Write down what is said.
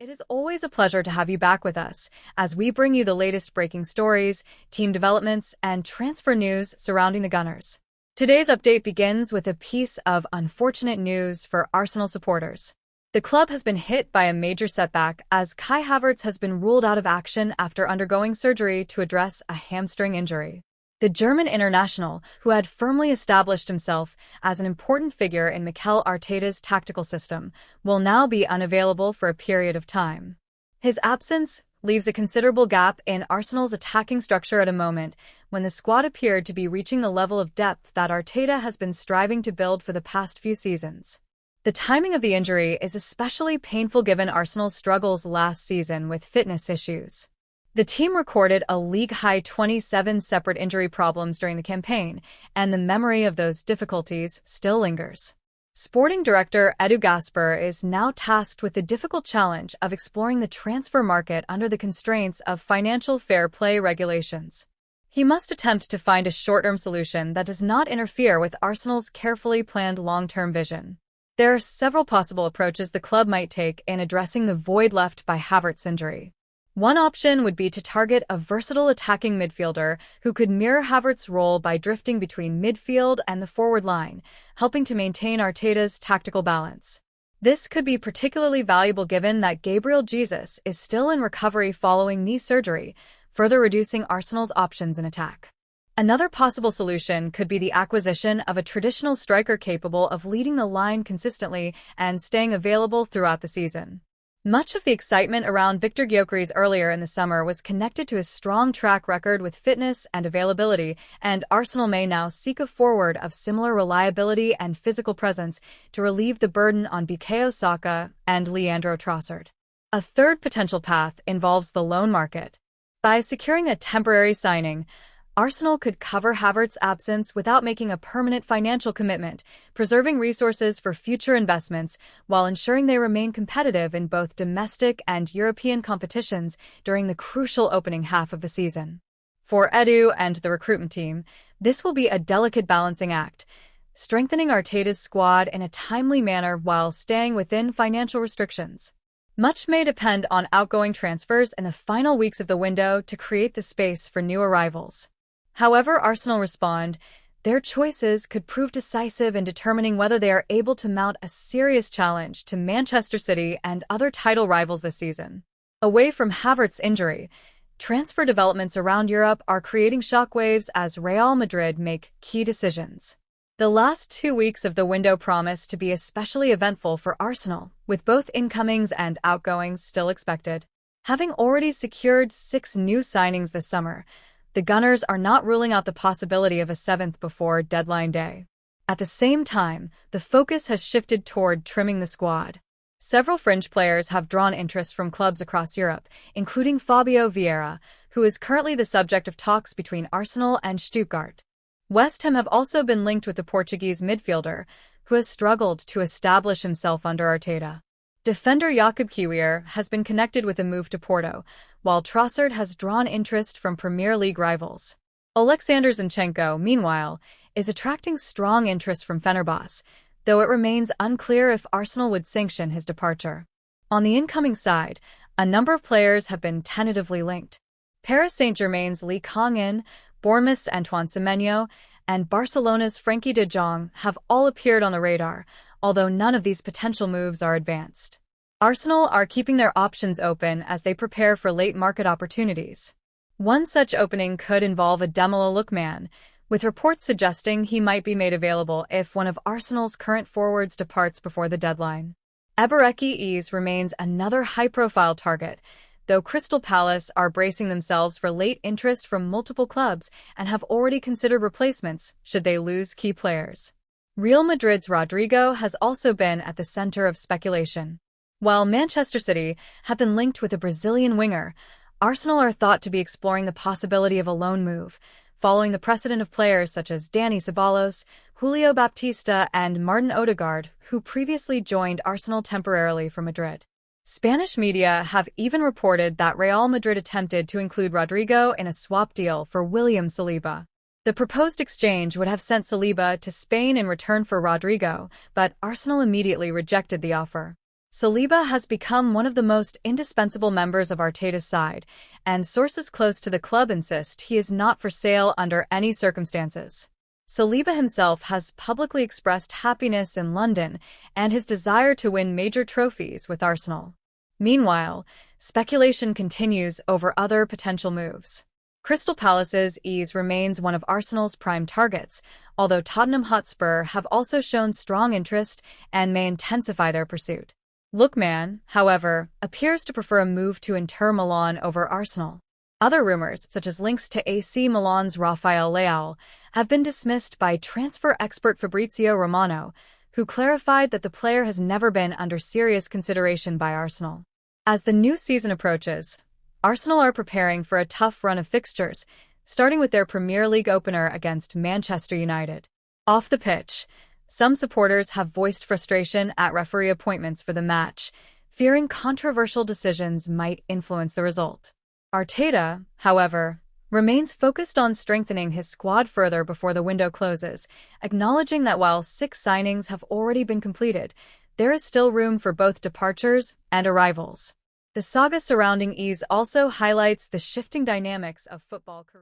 It is always a pleasure to have you back with us as we bring you the latest breaking stories, team developments, and transfer news surrounding the Gunners. Today's update begins with a piece of unfortunate news for Arsenal supporters. The club has been hit by a major setback as Kai Havertz has been ruled out of action after undergoing surgery to address a hamstring injury. The German international, who had firmly established himself as an important figure in Mikel Arteta's tactical system, will now be unavailable for a period of time. His absence leaves a considerable gap in Arsenal's attacking structure at a moment when the squad appeared to be reaching the level of depth that Arteta has been striving to build for the past few seasons. The timing of the injury is especially painful given Arsenal's struggles last season with fitness issues. The team recorded a league-high 27 separate injury problems during the campaign, and the memory of those difficulties still lingers. Sporting director Edu Gasper is now tasked with the difficult challenge of exploring the transfer market under the constraints of financial fair play regulations. He must attempt to find a short-term solution that does not interfere with Arsenal's carefully planned long-term vision. There are several possible approaches the club might take in addressing the void left by Havertz's injury. One option would be to target a versatile attacking midfielder who could mirror Havertz's role by drifting between midfield and the forward line, helping to maintain Arteta's tactical balance. This could be particularly valuable given that Gabriel Jesus is still in recovery following knee surgery, further reducing Arsenal's options in attack. Another possible solution could be the acquisition of a traditional striker capable of leading the line consistently and staying available throughout the season. Much of the excitement around Victor Gyökeres earlier in the summer was connected to his strong track record with fitness and availability, and Arsenal may now seek a forward of similar reliability and physical presence to relieve the burden on Bukayo Saka and Leandro Trossard. A third potential path involves the loan market. By securing a temporary signing, Arsenal could cover Havertz's absence without making a permanent financial commitment, preserving resources for future investments while ensuring they remain competitive in both domestic and European competitions during the crucial opening half of the season. For Edu and the recruitment team, this will be a delicate balancing act, strengthening Arteta's squad in a timely manner while staying within financial restrictions. Much may depend on outgoing transfers in the final weeks of the window to create the space for new arrivals. However Arsenal respond, their choices could prove decisive in determining whether they are able to mount a serious challenge to Manchester City and other title rivals this season. Away from Havertz's injury, transfer developments around Europe are creating shockwaves as Real Madrid make key decisions. The last 2 weeks of the window promise to be especially eventful for Arsenal, with both incomings and outgoings still expected. Having already secured 6 new signings this summer, the Gunners are not ruling out the possibility of a 7th before deadline day. At the same time, the focus has shifted toward trimming the squad. Several fringe players have drawn interest from clubs across Europe, including Fabio Vieira, who is currently the subject of talks between Arsenal and Stuttgart. West Ham have also been linked with the Portuguese midfielder, who has struggled to establish himself under Arteta. Defender Jakub Kiwior has been connected with a move to Porto, while Trossard has drawn interest from Premier League rivals. Alexander Zinchenko, meanwhile, is attracting strong interest from Fenerbahce, though it remains unclear if Arsenal would sanction his departure. On the incoming side, a number of players have been tentatively linked. Paris Saint-Germain's Lee Kang-in, Bournemouth's Antoine Semenyo, and Barcelona's Frenkie de Jong have all appeared on the radar, although none of these potential moves are advanced. Arsenal are keeping their options open as they prepare for late market opportunities. One such opening could involve a Ademola Lookman, with reports suggesting he might be made available if one of Arsenal's current forwards departs before the deadline. Ebereki Eze remains another high-profile target, though Crystal Palace are bracing themselves for late interest from multiple clubs and have already considered replacements should they lose key players. Real Madrid's Rodrigo has also been at the center of speculation. While Manchester City have been linked with a Brazilian winger, Arsenal are thought to be exploring the possibility of a loan move, following the precedent of players such as Dani Ceballos, Julio Baptista, and Martin Odegaard, who previously joined Arsenal temporarily from Madrid. Spanish media have even reported that Real Madrid attempted to include Rodrigo in a swap deal for William Saliba. The proposed exchange would have sent Saliba to Spain in return for Rodrigo, but Arsenal immediately rejected the offer. Saliba has become one of the most indispensable members of Arteta's side, and sources close to the club insist he is not for sale under any circumstances. Saliba himself has publicly expressed happiness in London and his desire to win major trophies with Arsenal. Meanwhile, speculation continues over other potential moves. Crystal Palace's ease remains one of Arsenal's prime targets, although Tottenham Hotspur have also shown strong interest and may intensify their pursuit. Lookman, however, appears to prefer a move to Inter Milan over Arsenal. Other rumors, such as links to AC Milan's Rafael Leao, have been dismissed by transfer expert Fabrizio Romano, who clarified that the player has never been under serious consideration by Arsenal. As the new season approaches, Arsenal are preparing for a tough run of fixtures, starting with their Premier League opener against Manchester United. Off the pitch, some supporters have voiced frustration at referee appointments for the match, fearing controversial decisions might influence the result. Arteta, however, remains focused on strengthening his squad further before the window closes, acknowledging that while 6 signings have already been completed, there is still room for both departures and arrivals. The saga surrounding Ease also highlights the shifting dynamics of football careers.